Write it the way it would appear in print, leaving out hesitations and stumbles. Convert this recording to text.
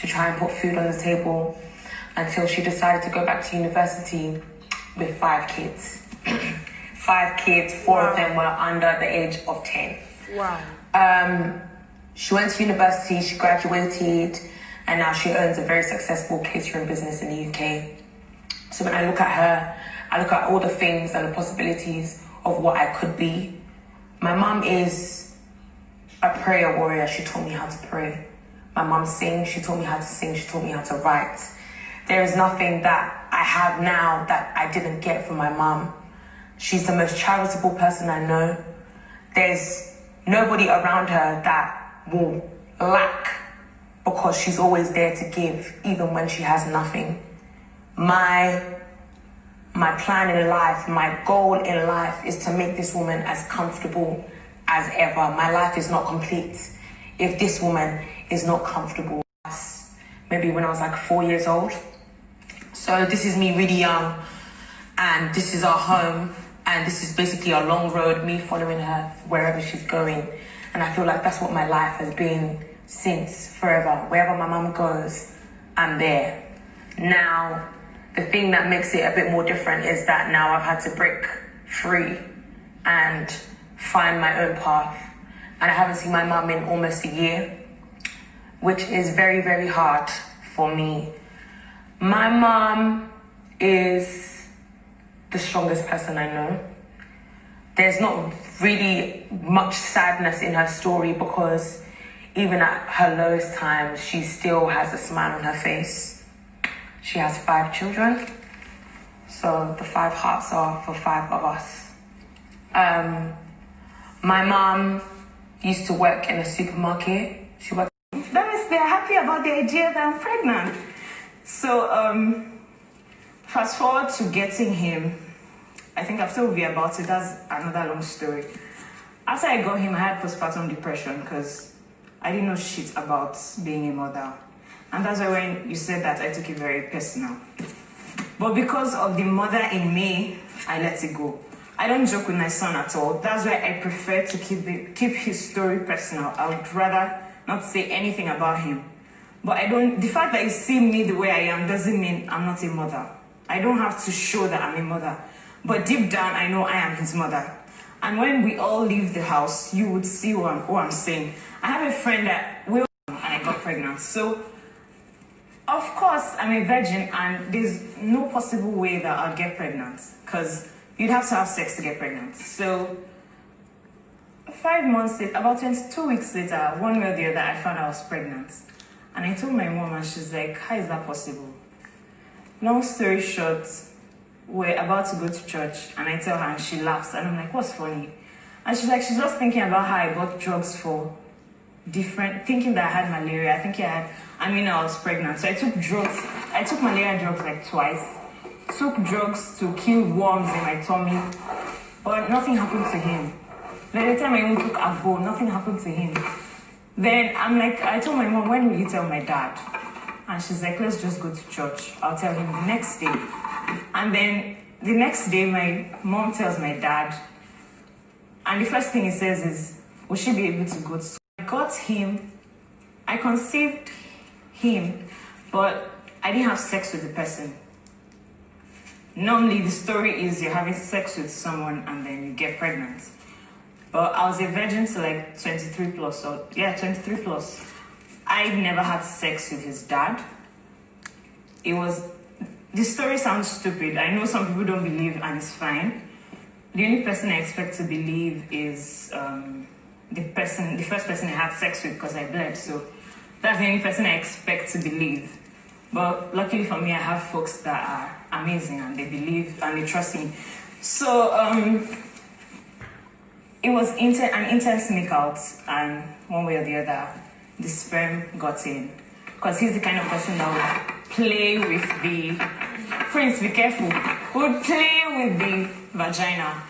to try and put food on the table until she decided to go back to university with 5 kids. 5 kids, 4 of them were under the age of 10. Wow. She went to university, she graduated, and now she owns a very successful catering business in the UK. So when I look at her, I look at all the things and the possibilities of what I could be. My mom is a prayer warrior. She taught me how to pray. My mom sings. She taught me how to sing. She taught me how to write. There is nothing that I have now that I didn't get from my mom. She's the most charitable person I know. There's nobody around her that will lack because she's always there to give, even when she has nothing. My plan in life, my goal in life is to make this woman as comfortable as ever. My life is not complete if this woman is not comfortable. Maybe when I was like 4 years old. So this is me really young, and this is our home, and this is basically a long road, me following her wherever she's going. And I feel like that's what my life has been since forever. Wherever my mum goes, I'm there. Now, the thing that makes it a bit more different is that now I've had to break free and find my own path. And I haven't seen my mum in almost a year, which is very, very hard for me. My mom is the strongest person I know. There's not really much sadness in her story because even at her lowest times, she still has a smile on her face. She has 5 children, so the 5 hearts are for 5 of us. My mom used to work in a supermarket. She worked. That means they're happy about the idea that I'm pregnant. So, fast forward to getting him. I think I've told you about it. That's another long story. After I got him, I had postpartum depression because I didn't know shit about being a mother. And that's why when you said that, I took it very personal. But because of the mother in me, I let it go. I don't joke with my son at all. That's why I prefer to keep his story personal. I would rather not say anything about him. But the fact that you see me the way I am doesn't mean I'm not a mother. I don't have to show that I'm a mother. But deep down, I know I am his mother. And when we all leave the house, you would see what I'm saying. I have a friend that and I got pregnant. So, of course, I'm a virgin, and there's no possible way that I'll get pregnant because you'd have to have sex to get pregnant. So, 5 months later, about 22 weeks later, one way or the other, I found I was pregnant. And I told my mom, and she's like, how is that possible? Long story short, we're about to go to church, and I tell her, and she laughs, and I'm like, what's funny? And she's like, she's just thinking about how I bought drugs for thinking that I had malaria. I was pregnant. So I took drugs. I took malaria drugs like twice. Took drugs to kill worms in my tummy. But nothing happened to him. By the time I even took Avo, nothing happened to him. Then I told my mom, when will you tell my dad? And she's like, let's just go to church. I'll tell him the next day. And then the next day, my mom tells my dad. And the first thing he says is, will she be able to go to school? I got him, I conceived him, but I didn't have sex with the person. Normally, the story is you're having sex with someone and then you get pregnant. But I was a virgin to like 23 plus, 23 plus. I never had sex with his dad. The story sounds stupid. I know some people don't believe, and it's fine. The only person I expect to believe is the first person I had sex with, because I bled. So that's the only person I expect to believe. But luckily for me, I have folks that are amazing, and they believe and they trust me. So it was an intense makeout, and one way or the other, the sperm got in. Because he's the kind of person that would play with the... Prince, be careful. Would play with the vagina.